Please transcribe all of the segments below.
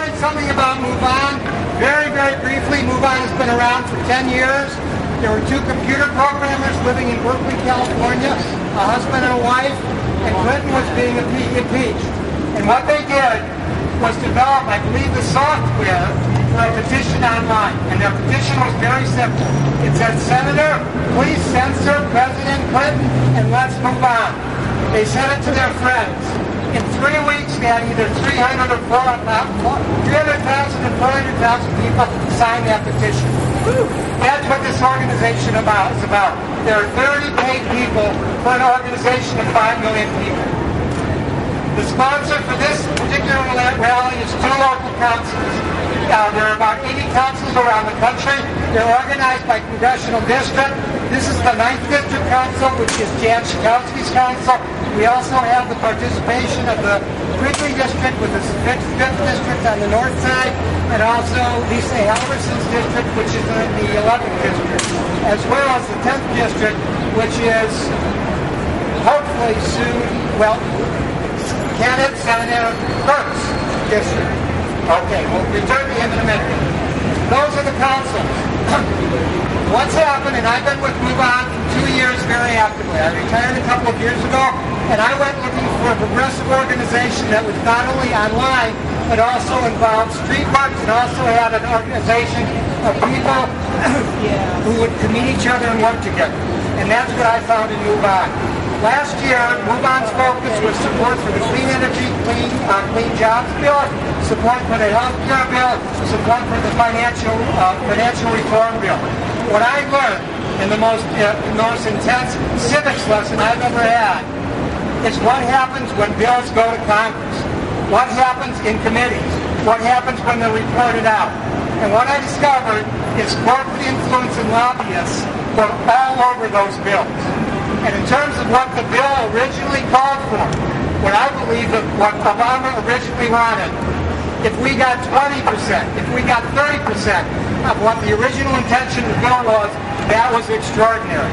learn something about Move On. Very, very briefly, Move On has been around for 10 years. There were two computer programmers living in Berkeley, California, a husband and a wife, and Clinton was being impeached. And what they did was develop, I believe, the software for a petition online. And their petition was very simple. It said, "Senator, please censor President Clinton and let's move on." They sent it to their friends. In 3 weeks, they had either 300,000 or 400,000 people sign that petition. That's what this organization is about. There are 30 paid people for an organization of 5 million people. The sponsor for this particular rally is 2 local councils. There are about 80 councils around the country. They're organized by congressional district. This is the 9th District Council, which is Jan Schakowsky's council. We also have the participation of the Quigley District with the 5th District on the north side, and also Lisa Halverson's district, which is in the 11th District, as well as the 10th District, which is hopefully soon, well, candidate Senator Burke's district. Okay, we'll return to him in a minute. Those are the councils. What's happened, and I've been with Move On for 2 years very actively. I retired a couple of years ago, and I went looking for a progressive organization that was not only online, but also involved street parks and also had an organization of people who would meet each other and work together. And that's what I found in Move On. Last year, Move On's focus was support for the Clean Energy, Clean Jobs Bill, support for the Health Care Bill, support for the Financial Reform Bill. What I learned in the most intense civics lesson I've ever had is what happens when bills go to Congress, what happens in committees, what happens when they're reported out. And what I discovered is corporate influence and lobbyists were all over those bills. And in terms of what the bill originally called for, what I believe that what Obama originally wanted, if we got 20%, if we got 30% of what the original intention of the bill was, that was extraordinary.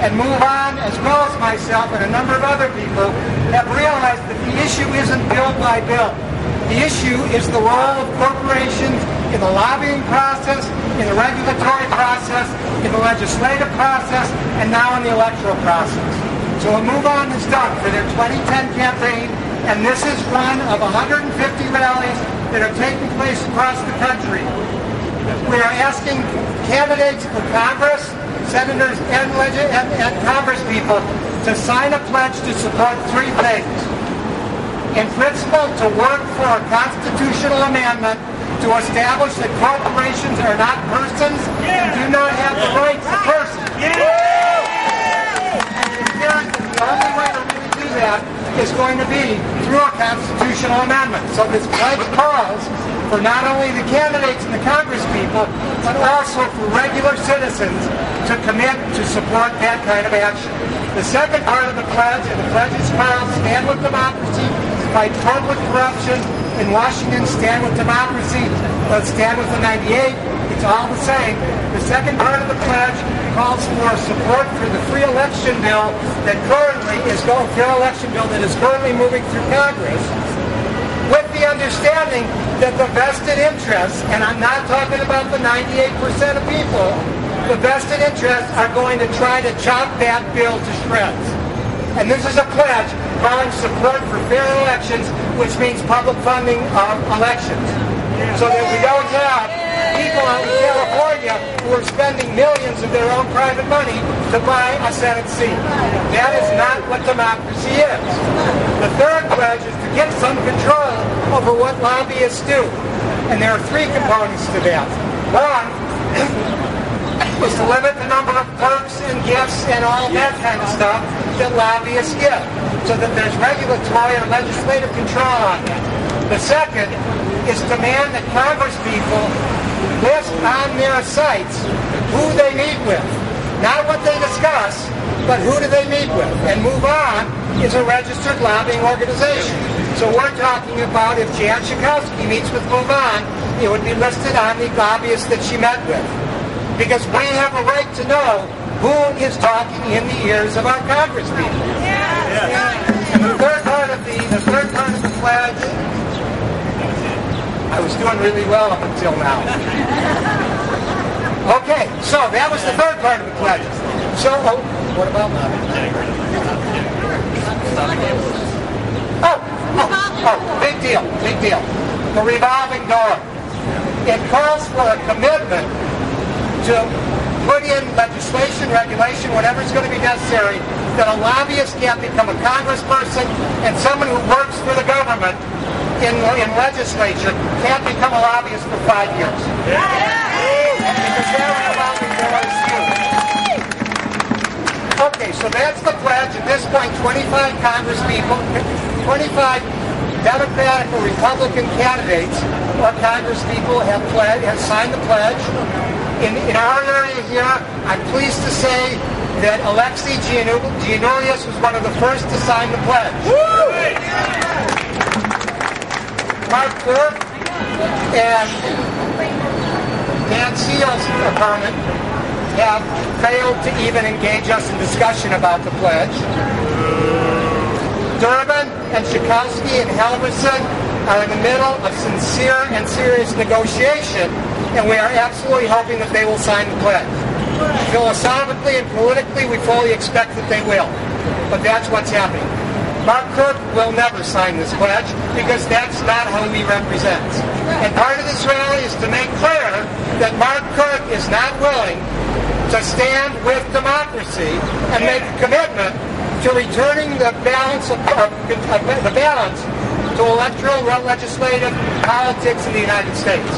And Move On, as well as myself and a number of other people, have realized that the issue isn't bill by bill. The issue is the role of corporations in the lobbying process, in the regulatory process, in the legislative process, and now in the electoral process. So what Move On has done for their 2010 campaign, and this is one of 150 rallies that are taking place across the country. We are asking candidates for Congress, senators, and Congress people to sign a pledge to support 3 things. In principle, to work for a constitutional amendment to establish that corporations are not persons and do not have the rights of persons. And the only way to really do that is going to be through a constitutional amendment. So this pledge calls for not only the candidates and the Congress people, but also for regular citizens to commit to support that kind of action. The second part of the pledge, and the pledge is called Stand with Democracy, Fight Corporate Corruption. In Washington, Stand with Democracy, let's stand with the 98. It's all the same. The second part of the pledge calls for support for the free election bill that is currently moving through Congress, with the understanding that the vested interests, and I'm not talking about the 98% of people, the vested interests are going to try to chop that bill to shreds. And this is a pledge calling support for fair elections, which means public funding of elections. So that we don't have people out in California who are spending millions of their own private money to buy a Senate seat. That is not what democracy is. The third pledge is to get some control over what lobbyists do. And there are 3 components to that. One is to limit the number of perks and gifts and all that kind of stuff that lobbyists get, so that there's regulatory or legislative control on that. The second is to demand that Congress people list on their sites who they meet with. Not what they discuss, but who do they meet with. And Move On is a registered lobbying organization. So we're talking about if Jan Schakowsky meets with Move On, it would be listed on the lobbyists that she met with. Because we have a right to know who is talking in the ears of our Congress people. And the third part of the pledge, I I was doing really well up until now. Okay, so that was the third part of the pledge. So, what about that? Big deal. The revolving door. It calls for a commitment to put in legislation, regulation, whatever is going to be necessary, that a lobbyist can't become a congressperson and someone who works for the government in legislature can't become a lobbyist for 5 years. Because they're revolving doors too. Okay, so that's the pledge. At this point, 25 congresspeople, 25 Democratic or Republican candidates or congresspeople have signed the pledge. In our area here, I'm pleased to say that Alexei Giannoulias was one of the first to sign the pledge. Mark Kirk and Dan Seal's opponent have failed to even engage us in discussion about the pledge. Durbin and Schakowsky and Halverson are in the middle of sincere and serious negotiation, and we are absolutely hoping that they will sign the pledge. Philosophically and politically, we fully expect that they will, but that's what's happening. Mark Kirk will never sign this pledge because that's not who he represents. And part of this rally is to make clear that Mark Kirk is not willing to stand with democracy and make a commitment to returning the balance to electoral legislative politics in the United States.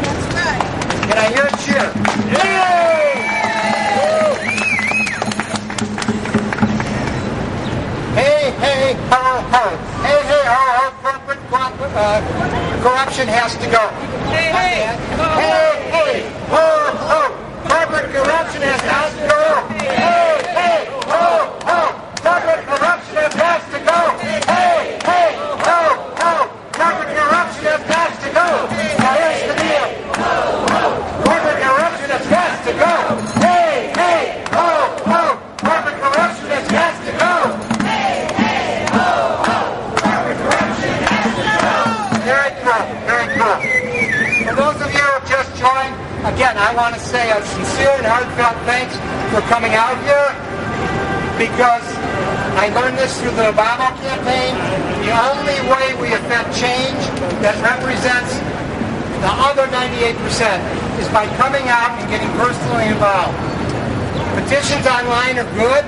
That's right. Can I hear a cheer? Yay! Hey, hey, ho, ho. Hey, hey, ho, ho. Corporate corruption has to go. Hey, hey, ho, ho. Hey, hey, ho, ho. Corporate corruption has to go. Hey, hey, ho, ho. Corporate corruption has to go. Hey, hey, ho, ho. Corporate corruption has to go. Now here's the deal. Corporate corruption has to go. Hey, hey, ho, ho. Corporate corruption has to go. Hey, hey, ho, ho. Corporate corruption has to go. Very cool, very cool. For those of you who have just joined, again, I want to say a sincere and heartfelt thanks for coming out here, because I learned this through the Obama campaign. The only way we affect change that represents the other 98% is by coming out and getting personally involved. Petitions online are good,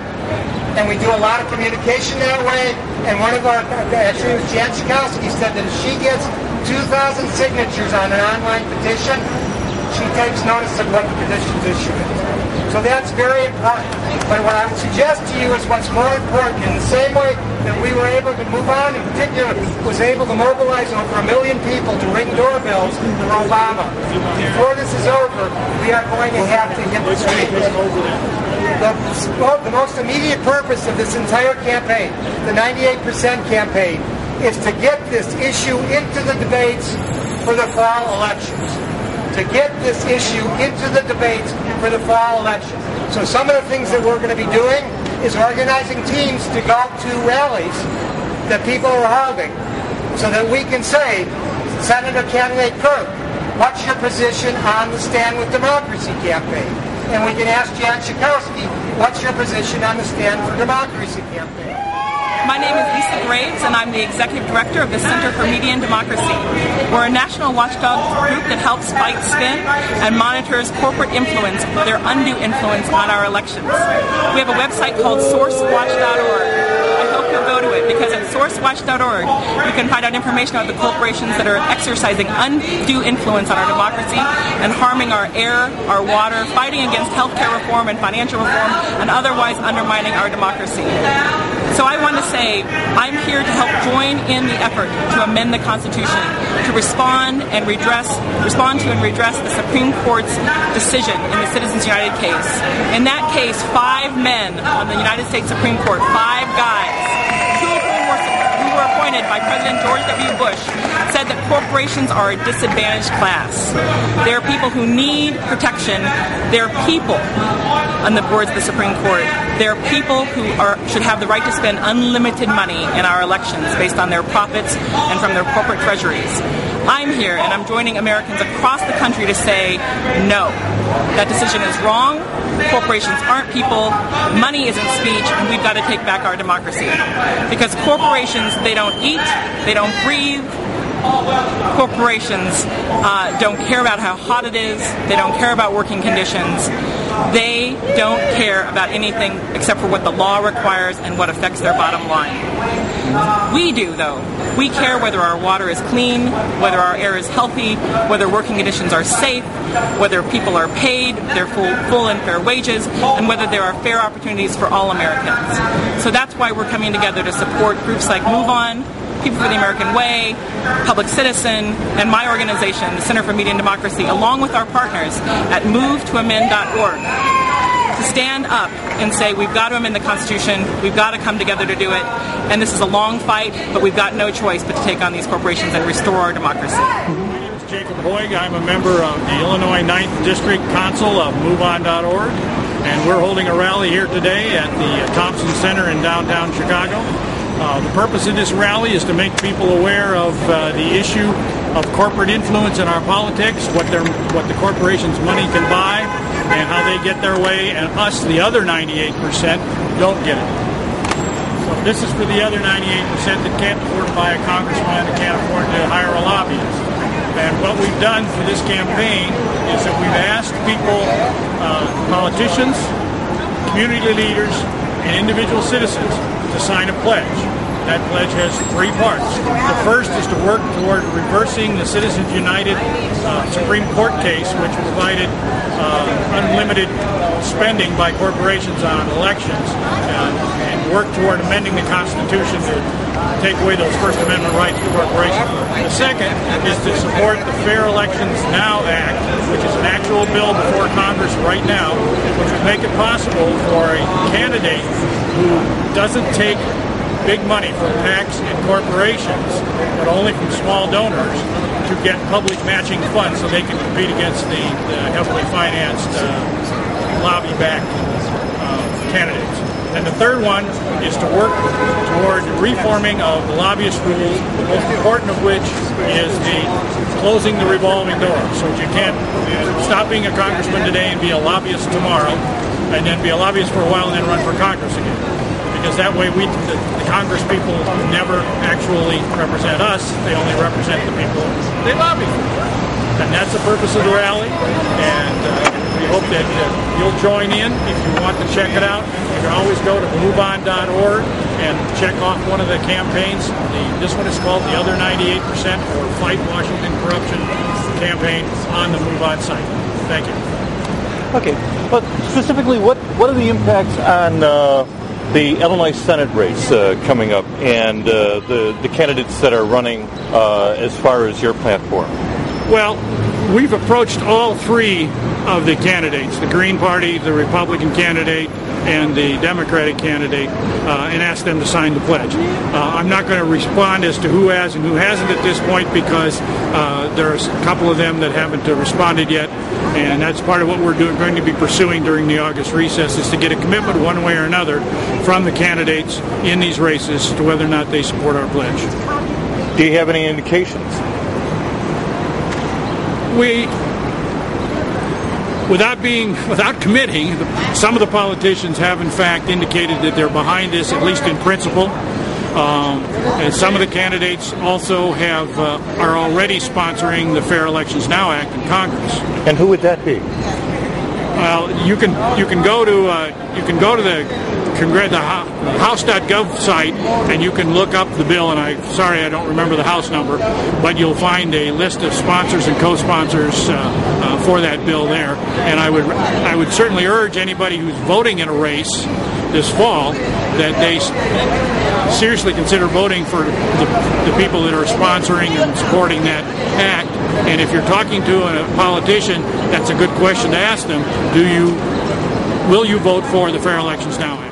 and we do a lot of communication that way. And one of our, actually it was Jan Schakowsky, said that if she gets 2,000 signatures on an online petition, she takes notice of what the petition's issue is. So that's very important. But what I would suggest to you is what's more important. In the same way that we were able to move on, in particular, was able to mobilize over 1 million people to ring doorbells for Obama. Before this is over, we are going to have to hit the streets. The most immediate purpose of this entire campaign, the 98% campaign, is to get this issue into the debates for the fall elections. To get this issue into the debates for the fall election. So some of the things that we're going to be doing is organizing teams to go to rallies that people are holding so that we can say, Senator candidate Kirk, what's your position on the Stand with Democracy campaign? And we can ask Jan Schakowsky, what's your position on the Stand for Democracy campaign? My name is Lisa Graves, and I'm the Executive Director of the Center for Media and Democracy. We're a national watchdog group that helps fight spin and monitors corporate influence, their undue influence on our elections. We have a website called sourcewatch.org. I hope you'll go to it, because at sourcewatch.org you can find out information about the corporations that are exercising undue influence on our democracy and harming our air, our water, fighting against healthcare reform and financial reform, and otherwise undermining our democracy. So I want to say I'm here to help join in the effort to amend the Constitution to respond to and redress the Supreme Court's decision in the Citizens United case. In that case, 5 men on the United States Supreme Court, 5 guys, 2 of whom were appointed by President George W. Bush, said that corporations are a disadvantaged class. They are people who need protection. They're people, on the boards of the Supreme Court. They're people who should have the right to spend unlimited money in our elections based on their profits and from their corporate treasuries. I'm here and I'm joining Americans across the country to say no. That decision is wrong. Corporations aren't people. Money isn't speech, and we've got to take back our democracy. Because corporations, they don't eat, they don't breathe. Corporations don't care about how hot it is. They don't care about working conditions. They don't care about anything except for what the law requires and what affects their bottom line. We do, though. We care whether our water is clean, whether our air is healthy, whether working conditions are safe, whether people are paid their full and fair wages, and whether there are fair opportunities for all Americans. So that's why we're coming together to support groups like Move On, People for the American Way, Public Citizen, and my organization, the Center for Media and Democracy, along with our partners at MoveToAmend.org, to stand up and say we've got to amend the Constitution, we've got to come together to do it, and this is a long fight, but we've got no choice but to take on these corporations and restore our democracy. My name is Jacob Hoig. I'm a member of the Illinois 9th District Council of MoveOn.org, and we're holding a rally here today at the Thompson Center in downtown Chicago. The purpose of this rally is to make people aware of the issue of corporate influence in our politics, what the corporation's money can buy, and how they get their way, and us, the other 98%, don't get it. So this is for the other 98% that can't afford to buy a congressman, that can't afford to hire a lobbyist. And what we've done for this campaign is that we've asked people, politicians, community leaders, and individual citizens to sign a pledge. That pledge has three parts. The first is to work toward reversing the Citizens United Supreme Court case, which provided unlimited spending by corporations on elections, and work toward amending the Constitution to take away those First Amendment rights to corporations. The second is to support the Fair Elections Now Act, which is an actual bill before Congress right now, which would make it possible for a candidate who doesn't take big money from PACs and corporations, but only from small donors, to get public matching funds so they can compete against the heavily financed lobby-backed candidates. And the third one is to work toward reforming of the lobbyist rules, the most important of which is closing the revolving door. So you can't stop being a congressman today and be a lobbyist tomorrow, and then be a lobbyist for a while and then run for Congress again. Because that way the Congress people never actually represent us, they only represent the people they lobby for. And that's the purpose of the rally, and we hope that you'll join in. If you want to check it out, you can always go to MoveOn.org and check off one of the campaigns. This one is called The Other 98%, or Fight Washington Corruption campaign on the Move On site. Thank you. Okay, but specifically, what are the impacts on the Illinois Senate race coming up, and the candidates that are running as far as your platform? Well, we've approached all three of the candidates, the Green Party, the Republican candidate, and the Democratic candidate, and asked them to sign the pledge. I'm not going to respond as to who has and who hasn't at this point, because there's a couple of them that haven't responded yet, and that's part of what we're going to be pursuing during the August recess, is to get a commitment one way or another from the candidates in these races to whether or not they support our pledge. Do you have any indications? Without committing, some of the politicians have in fact indicated that they're behind this, at least in principle. And some of the candidates also are already sponsoring the Fair Elections Now Act in Congress. And who would that be? Well, you can go to the House.gov site, and you can look up the bill. And I don't remember the House number, but you'll find a list of sponsors and co-sponsors for that bill there. And I would certainly urge anybody who's voting in a race this fall that they seriously consider voting for the people that are sponsoring and supporting that act. And if you're talking to a politician, that's a good question to ask them. Will you vote for the Fair Elections Now Act?